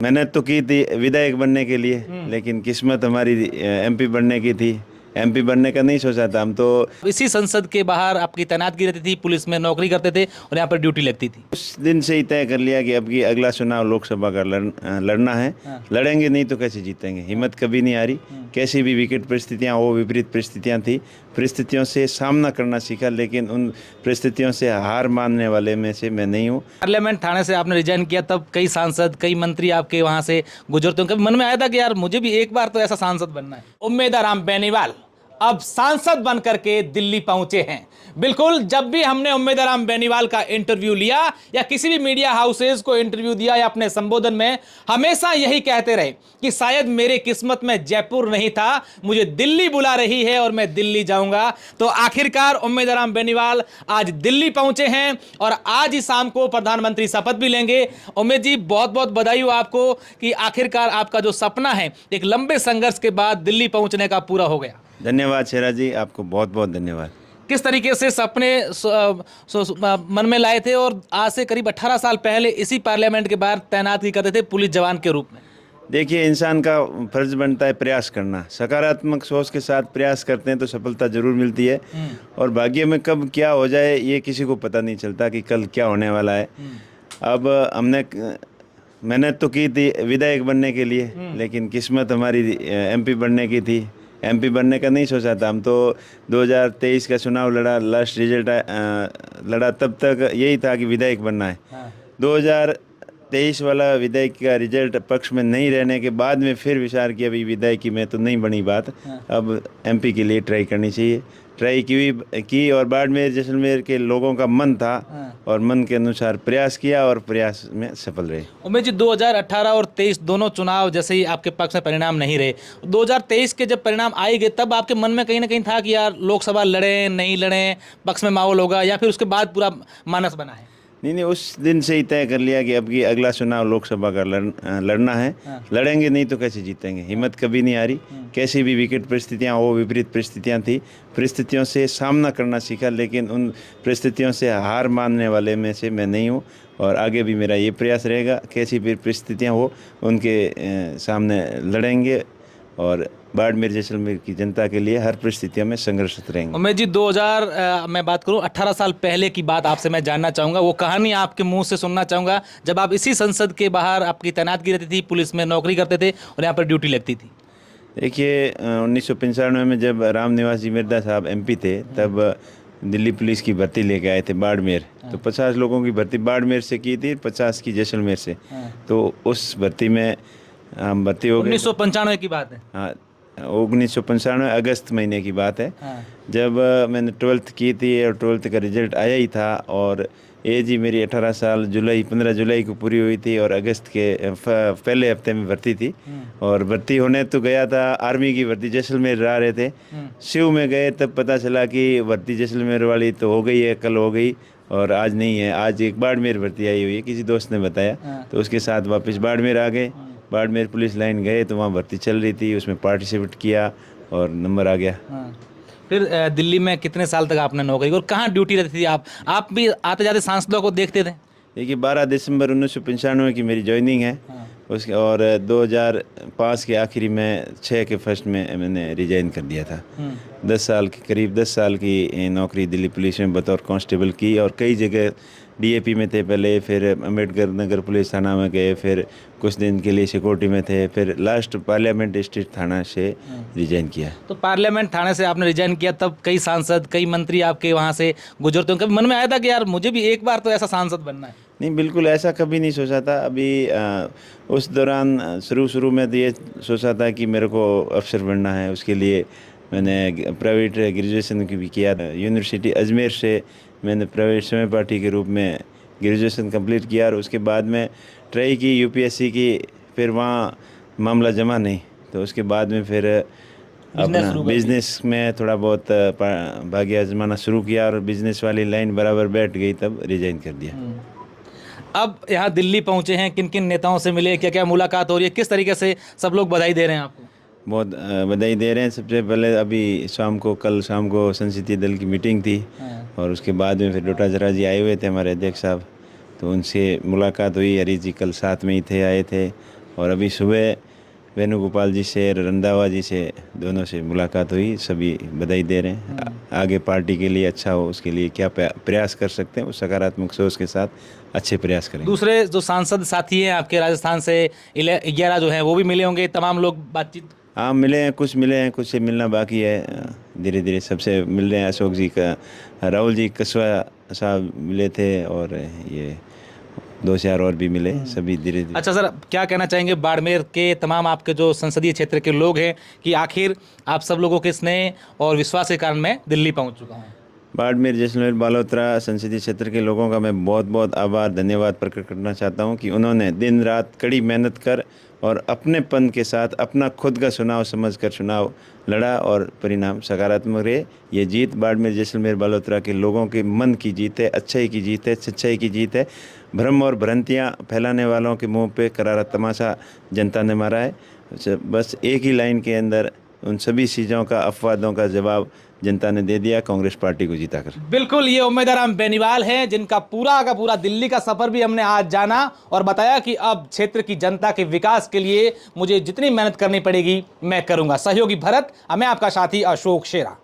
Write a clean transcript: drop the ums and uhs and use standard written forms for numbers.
मेहनत तो की थी विधायक बनने के लिए, लेकिन किस्मत हमारी एमपी बनने की थी। एमपी बनने का नहीं सोचा था हम तो। इसी संसद के बाहर आपकी तैनातगी रहती थी, पुलिस में नौकरी करते थे और यहाँ पर ड्यूटी लगती थी। उस दिन से ही तय कर लिया कि अब की अगला चुनाव लोकसभा का लड़ना है। लड़ेंगे नहीं तो कैसे जीतेंगे। हिम्मत कभी नहीं आ रही। कैसी भी विकट परिस्थितियां हो, विपरीत परिस्थितियां थी, परिस्थितियों से सामना करना सीखा, लेकिन उन परिस्थितियों से हार मानने वाले में से मैं नहीं हूँ। पार्लियामेंट थाने से आपने रिजाइन किया, तब कई सांसद कई मंत्री आपके वहां से गुजरते हैं, कभी मन में आया था कि यार मुझे भी एक बार तो ऐसा सांसद बनना है? उम्मेदवार बेनीवाल अब सांसद बनकर के दिल्ली पहुंचे हैं। बिल्कुल, जब भी हमने उम्मेदवार बेनीवाल का इंटरव्यू लिया या किसी भी मीडिया हाउसेज को इंटरव्यू दिया या अपने संबोधन में हमेशा यही कहते रहे कि शायद मेरे किस्मत में जयपुर नहीं था, मुझे दिल्ली बुला रही है और मैं दिल्ली जाऊंगा। तो आखिरकार उम्मेदवार बेनीवाल आज दिल्ली पहुंचे हैं और आज ही शाम को प्रधानमंत्री शपथ भी लेंगे। उमेद जी, बहुत बहुत बधाई हो आपको कि आखिरकार आपका जो सपना है एक लंबे संघर्ष के बाद दिल्ली पहुंचने का पूरा हो गया। धन्यवाद शेरा जी, आपको बहुत बहुत धन्यवाद। किस तरीके से सपने मन में लाए थे और आज से करीब 18 साल पहले इसी पार्लियामेंट के बाहर तैनाती करते थे पुलिस जवान के रूप में? देखिए, इंसान का फर्ज बनता है प्रयास करना। सकारात्मक सोच के साथ प्रयास करते हैं तो सफलता जरूर मिलती है। और भाग्य में कब क्या हो जाए ये किसी को पता नहीं चलता कि कल क्या होने वाला है। अब हमने मेहनत तो की थी विधायक बनने के लिए, लेकिन किस्मत हमारी एमपी बनने की थी। एमपी बनने का नहीं सोचा था हम तो। 2023 का चुनाव लड़ा, लास्ट रिजल्ट लड़ा, तब तक यही था कि विधायक बनना है। 2023 वाला विधायक का रिजल्ट पक्ष में नहीं रहने के बाद में फिर विचार किया भाई विधायकी में तो नहीं बनी बात, अब एमपी के लिए ट्राई करनी चाहिए। ट्राई की और बाड़मेर जैसलमेर के लोगों का मन था और मन के अनुसार प्रयास किया और प्रयास में सफल रहे। उमेश जी, 2018 और 23 दोनों चुनाव जैसे ही आपके पक्ष में परिणाम नहीं रहे, 2023 के जब परिणाम आए गए तब आपके मन में कहीं ना कहीं था कि यार लोकसभा लड़ें नहीं लड़ें, पक्ष में माहौल होगा, या फिर उसके बाद पूरा मानस बना है? नहीं, उस दिन से ही तय कर लिया कि अब की अगला चुनाव लोकसभा का लड़ना है। लड़ेंगे नहीं तो कैसे जीतेंगे। हिम्मत कभी नहीं आ रही। कैसी भी विकट परिस्थितियां हो, विपरीत परिस्थितियां थी, परिस्थितियों से सामना करना सीखा, लेकिन उन परिस्थितियों से हार मानने वाले में से मैं नहीं हूँ। और आगे भी मेरा ये प्रयास रहेगा, कैसी भी परिस्थितियाँ हो उनके सामने लड़ेंगे और बाड़मेर जैसलमेर की जनता के लिए हर परिस्थितियों में संघर्षरत रहेंगे। उमेश जी, 2000 मैं बात करूं 18 साल पहले की बात आपसे मैं जानना चाहूँगा, वो कहानी आपके मुंह से सुनना चाहूँगा जब आप इसी संसद के बाहर आपकी तैनातगी रहती थी, पुलिस में नौकरी करते थे और यहाँ पर ड्यूटी लगती थी। देखिए, 1995 में जब राम निवास जी मिर्दा साहब एमपी थे, तब दिल्ली पुलिस की भर्ती लेके आए थे बाड़मेर। तो 50 लोगों की भर्ती बाड़मेर से की थी, 50 की जैसलमेर से। तो उस भर्ती में हम भर्ती हो गए। 1995 की बात है। हाँ, 1995 अगस्त महीने की बात है। जब मैंने 12th की थी और 12th का रिजल्ट आया ही था और एज ही मेरी 18 साल 15 जुलाई को पूरी हुई थी और अगस्त के पहले हफ्ते में भर्ती थी। और भर्ती होने तो गया था, आर्मी की भर्ती जैसलमेर रह रहे थे। शिव में गए तब पता चला कि भर्ती जैसलमेर वाली तो हो गई है, कल हो गई और आज नहीं है। आज एक बाड़मेर भर्ती आई हुई है, किसी दोस्त ने बताया, तो उसके साथ वापस बाड़मेर आ गए। बाड़मेर पुलिस लाइन गए तो वहाँ भर्ती चल रही थी, उसमें पार्टिसिपेट किया और नंबर आ गया। फिर दिल्ली में कितने साल तक आपने नौकरी और कहाँ ड्यूटी रहती थी? आप भी आते जाते सांसदों को देखते थे? देखिए, 12 दिसंबर 1995 की मेरी ज्वाइनिंग है उसके, और 2005 के आखिरी में 6 के फर्स्ट में मैंने रिजाइन कर दिया था। 10 साल की करीब 10 साल की नौकरी दिल्ली पुलिस में बतौर कांस्टेबल की और कई जगह डीएपी में थे पहले, फिर अम्बेडकर नगर पुलिस थाना में गए, फिर कुछ दिन के लिए सिक्योरिटी में थे, फिर लास्ट पार्लियामेंट स्टेट थाना से रिजाइन किया। तो पार्लियामेंट थाने से आपने रिजाइन किया, तब कई सांसद कई मंत्री आपके वहाँ से गुजरते हैं, कभी मन में आया था कि यार मुझे भी एक बार तो ऐसा सांसद बनना है? नहीं, बिल्कुल ऐसा कभी नहीं सोचा था। अभी उस दौरान शुरू में तो ये सोचा था कि मेरे को अफसर बनना है। उसके लिए मैंने प्राइवेट ग्रेजुएशन भी किया। यूनिवर्सिटी अजमेर से मैंने प्राइवेट समय पार्टी के रूप में ग्रेजुएशन कंप्लीट किया और उसके बाद में ट्राई की यूपीएससी की, फिर वहाँ मामला जमा नहीं, तो उसके बाद में फिर अपना बिजनेस में थोड़ा बहुत भाग्य आजमाना शुरू किया और बिजनेस वाली लाइन बराबर बैठ गई, तब रिजाइन कर दिया। अब यहाँ दिल्ली पहुँचे हैं, किन किन नेताओं से मिले, क्या क्या मुलाकात हो रही है, किस तरीके से सब लोग बधाई दे रहे हैं आपको? बहुत बधाई दे रहे हैं। सबसे पहले अभी कल शाम को संसदीय दल की मीटिंग थी और उसके बाद में फिर डोटाजरा जी आए हुए थे, हमारे अध्यक्ष साहब, तो उनसे मुलाकात हुई। हरीश जी कल साथ में ही थे, आए थे और अभी सुबह वेणुगोपाल जी से, रंधावा जी से, दोनों से मुलाकात हुई, सभी बधाई दे रहे हैं। आगे पार्टी के लिए अच्छा हो उसके लिए क्या प्रयास कर सकते हैं, वो सकारात्मक सोच के साथ अच्छे प्रयास करेंगे। दूसरे जो सांसद साथी हैं आपके राजस्थान से 11 जो हैं वो भी मिले होंगे, तमाम लोग बातचीत? हाँ मिले हैं, कुछ मिले हैं, कुछ से मिलना बाकी है। धीरे धीरे सबसे मिल रहे हैं। अशोक जी का, राहुल जी कसवा साहब मिले थे और ये 2 4 और भी मिले, सभी धीरे धीरे। अच्छा सर, क्या कहना चाहेंगे बाड़मेर के तमाम आपके जो संसदीय क्षेत्र के लोग हैं कि आखिर आप सब लोगों के स्नेह और विश्वास के कारण मैं दिल्ली पहुंच चुका हूं? बाड़मेर, जैसलमेर, बालोतरा संसदीय क्षेत्र के लोगों का मैं बहुत बहुत आभार, धन्यवाद प्रकट करना चाहता हूं कि उन्होंने दिन रात कड़ी मेहनत कर और अपनेपन के साथ अपना खुद का चुनाव समझकर चुनाव लड़ा और परिणाम सकारात्मक रहे। ये जीत बाड़मेर, जैसलमेर, बालोतरा के लोगों के मन की जीत है, अच्छाई की जीत है, सच्चाई की जीत है। भ्रम और भ्रांतियाँ फैलाने वालों के मुंह पे करारा तमाशा जनता ने मारा है। बस एक ही लाइन के अंदर उन सभी चीज़ों का, अपवादों का जवाब जनता ने दे दिया, कांग्रेस पार्टी को जीताकर। बिल्कुल, ये उम्मीदवार राम बेनीवाल हैं जिनका पूरा का पूरा दिल्ली का सफर भी हमने आज जाना और बताया कि अब क्षेत्र की जनता के विकास के लिए मुझे जितनी मेहनत करनी पड़ेगी मैं करूंगा। सहयोगी भरत, मैं आपका साथी अशोक शेरा।